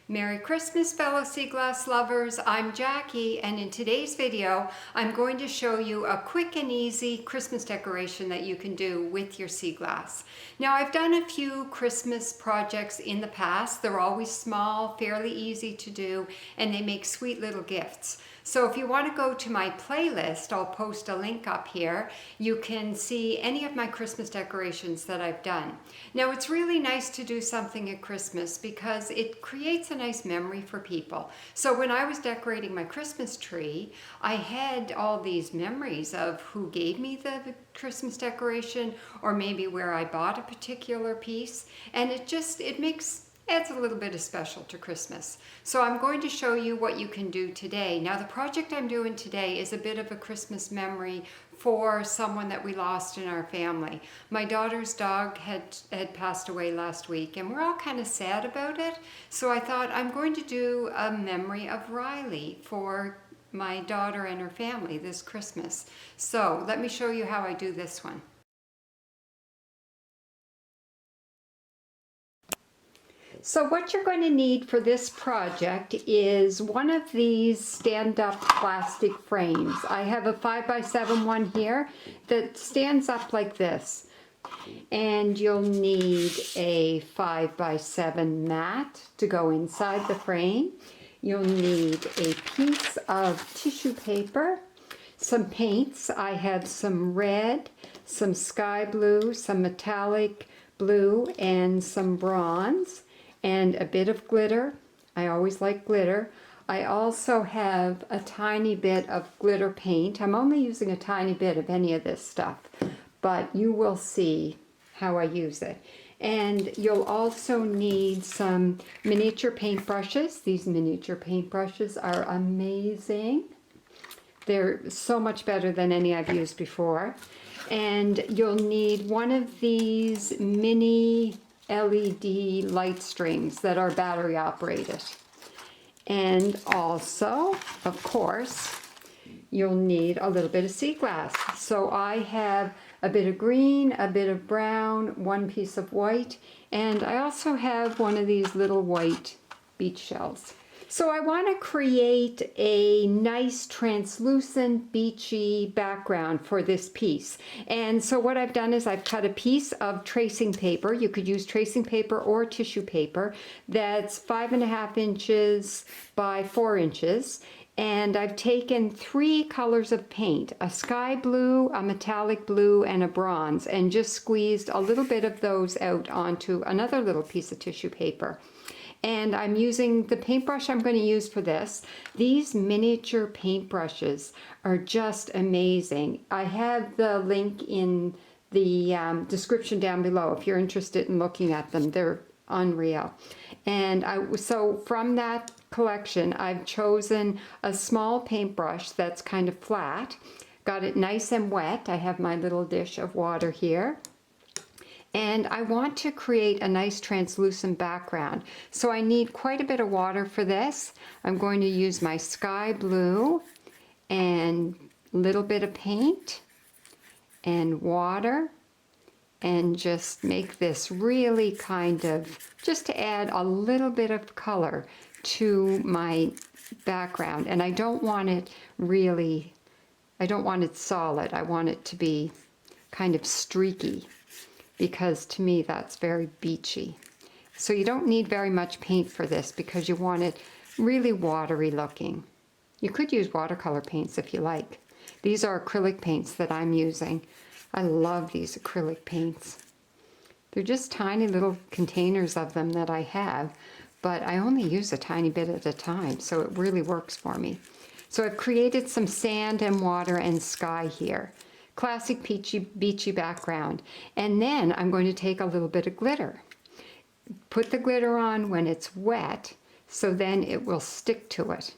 Merry Christmas, fellow sea glass lovers. I'm Jackie, and in today's video, I'm going to show you a quick and easy Christmas decoration that you can do with your sea glass. Now, I've done a few Christmas projects in the past. They're always small, fairly easy to do, and they make sweet little gifts. So if you want to go to my playlist, I'll post a link up here. You can see any of my Christmas decorations that I've done. Now, it's really nice to do something at Christmas because it creates a nice memory for people. So when I was decorating my Christmas tree, I had all these memories of who gave me the Christmas decoration, or maybe where I bought a particular piece, and it adds a little bit of special to Christmas. So I'm going to show you what you can do today. Now, the project I'm doing today is a bit of a Christmas memory for someone that we lost in our family. My daughter's dog had passed away last week, and we're all kind of sad about it. So I thought I'm going to do a memory of Riley for my daughter and her family this Christmas. So let me show you how I do this one. So what you're going to need for this project is one of these stand-up plastic frames. I have a 5x7 one here that stands up like this. And you'll need a 5x7 mat to go inside the frame. You'll need a piece of tissue paper, some paints. I have some red, some sky blue, some metallic blue, and some bronze. And a bit of glitter. I always like glitter. I also have a tiny bit of glitter paint. I'm only using a tiny bit of any of this stuff, but you will see how I use it. And you'll also need some miniature paintbrushes. These miniature paintbrushes are amazing. They're so much better than any I've used before. And you'll need one of these mini LED light strings that are battery operated. And also, of course, you'll need a little bit of sea glass. So I have a bit of green, a bit of brown, one piece of white, and I also have one of these little white beach shells. So I want to create a nice translucent beachy background for this piece. And so what I've done is I've cut a piece of tracing paper. You could use tracing paper or tissue paper that's 5.5 inches by 4 inches. And I've taken 3 colors of paint, a sky blue, a metallic blue, and a bronze, and just squeezed a little bit of those out onto another little piece of tissue paper. And I'm using the paintbrush I'm going to use for this. These miniature paintbrushes are just amazing. I have the link in the description down below if you're interested in looking at them. They're unreal. And so from that collection, I've chosen a small paintbrush that's kind of flat. Got it nice and wet. I have my little dish of water here. And I want to create a nice translucent background. So I need quite a bit of water for this. I'm going to use my sky blue and a little bit of paint and water and just make this really kind of, just to add a little bit of color to my background. And I don't want it really, I don't want it solid. I want it to be kind of streaky, because to me that's very beachy. So you don't need very much paint for this because you want it really watery looking. You could use watercolor paints if you like. These are acrylic paints that I'm using. I love these acrylic paints. They're just tiny little containers of them that I have, but I only use a tiny bit at a time, so it really works for me. So I've created some sand and water and sky here. Classic beachy background. And then I'm going to take a little bit of glitter. Put the glitter on when it's wet, so then it will stick to it.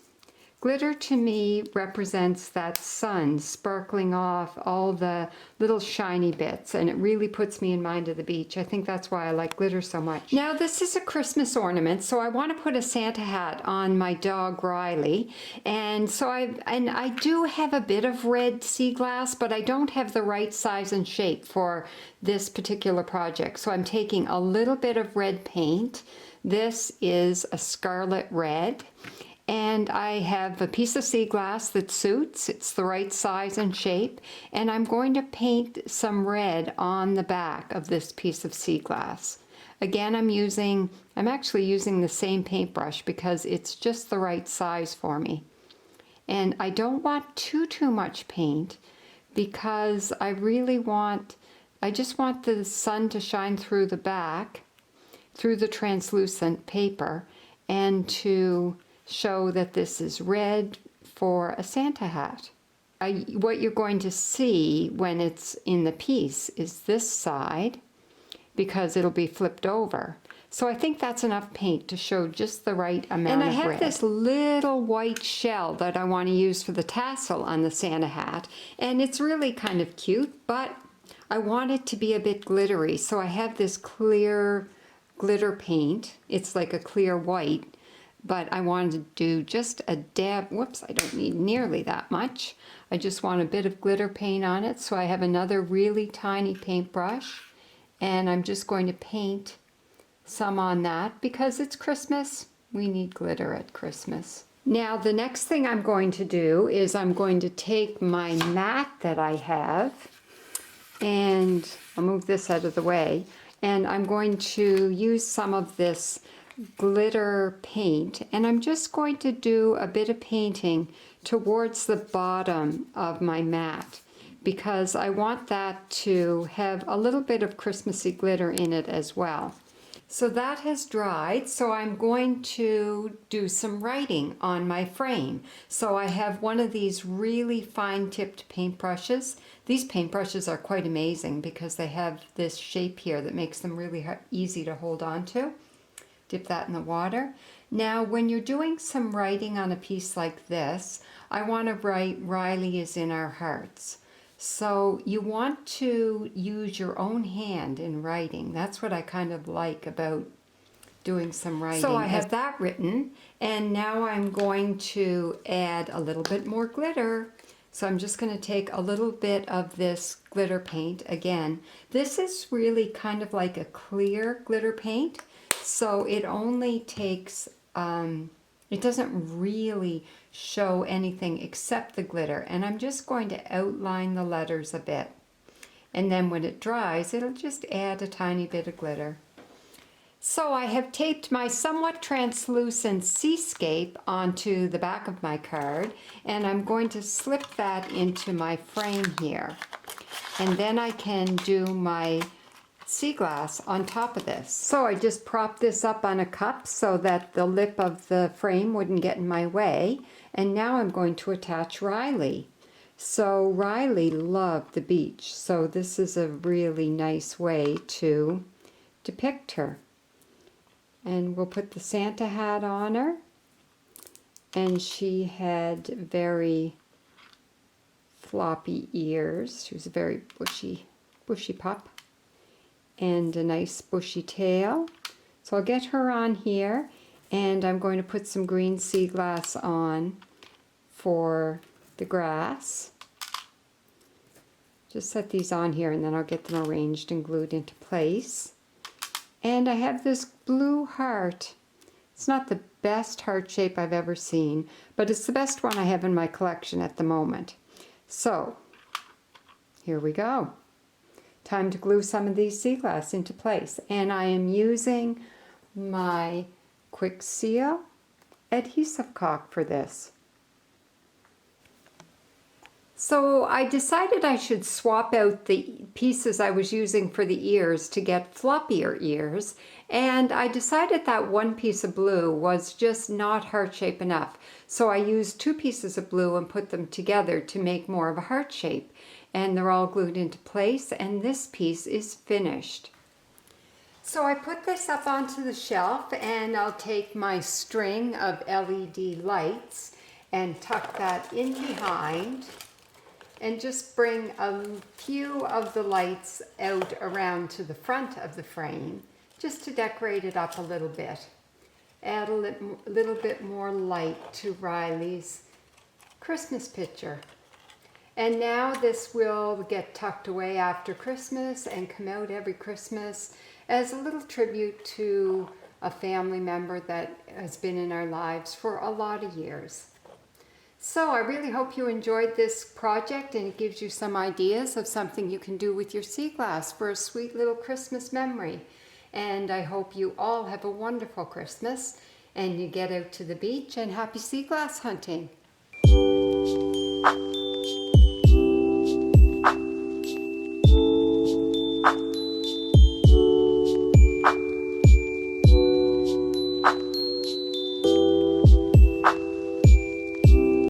Glitter to me represents that sun sparkling off all the little shiny bits, and it really puts me in mind of the beach. I think that's why I like glitter so much. Now this is a Christmas ornament, so I want to put a Santa hat on my dog Riley, and so I do have a bit of red sea glass, but I don't have the right size and shape for this particular project. So I'm taking a little bit of red paint This is a scarlet red. And I have a piece of sea glass that suits. It's the right size and shape. And I'm going to paint some red on the back of this piece of sea glass. Again, I'm actually using the same paintbrush because it's just the right size for me. And I don't want too much paint because I just want the sun to shine through the back, through the translucent paper, and to show that this is red for a Santa hat. What you're going to see when it's in the piece is this side, because it'll be flipped over. So I think that's enough paint to show just the right amount of red. And I have this little white shell that I want to use for the tassel on the Santa hat, and it's really kind of cute, but I want it to be a bit glittery, so I have this clear glitter paint. It's like a clear white, but I wanted to do just a dab. Whoops, I don't need nearly that much. I just want a bit of glitter paint on it, so I have another really tiny paintbrush, and I'm just going to paint some on that because it's Christmas. We need glitter at Christmas. Now the next thing I'm going to do is I'm going to take my mat that I have, and I'll move this out of the way, and I'm going to use some of this glitter paint, and I'm just going to do a bit of painting towards the bottom of my mat because I want that to have a little bit of Christmassy glitter in it as well. So that has dried, so I'm going to do some writing on my frame. So I have one of these really fine-tipped paintbrushes. These paintbrushes are quite amazing because they have this shape here that makes them really easy to hold on to. Dip that in the water. Now, when you're doing some writing on a piece like this, I want to write "Riley is in our hearts." So you want to use your own hand in writing. That's what I kind of like about doing some writing. So I have that written, and now I'm going to add a little bit more glitter. So I'm just going to take a little bit of this glitter paint again. This is really kind of like a clear glitter paint. So it only takes, it doesn't really show anything except the glitter. And I'm just going to outline the letters a bit. And then when it dries, it'll just add a tiny bit of glitter. So I have taped my somewhat translucent seascape onto the back of my card. And I'm going to slip that into my frame here. And then I can do my sea glass on top of this. So I just propped this up on a cup so that the lip of the frame wouldn't get in my way. And now I'm going to attach Riley. So Riley loved the beach, so this is a really nice way to depict her. And we'll put the Santa hat on her. And she had very floppy ears. She was a very bushy pup. And a nice bushy tail. So I'll get her on here, and I'm going to put some green sea glass on for the grass. Just set these on here, and then I'll get them arranged and glued into place. And I have this blue heart. It's not the best heart shape I've ever seen, but it's the best one I have in my collection at the moment. So here we go. Time to glue some of these sea glass into place. And I am using my Quick Seal adhesive caulk for this. So I decided I should swap out the pieces I was using for the ears to get floppier ears. And I decided that one piece of blue was just not heart shape enough. So I used two pieces of blue and put them together to make more of a heart shape. And they're all glued into place, and this piece is finished. So I put this up onto the shelf, and I'll take my string of LED lights and tuck that in behind and just bring a few of the lights out around to the front of the frame just to decorate it up a little bit. Add a little bit more light to Riley's Christmas picture. And now this will get tucked away after Christmas and come out every Christmas as a little tribute to a family member that has been in our lives for a lot of years. So I really hope you enjoyed this project and it gives you some ideas of something you can do with your sea glass for a sweet little Christmas memory. And I hope you all have a wonderful Christmas and you get out to the beach, and happy sea glass hunting.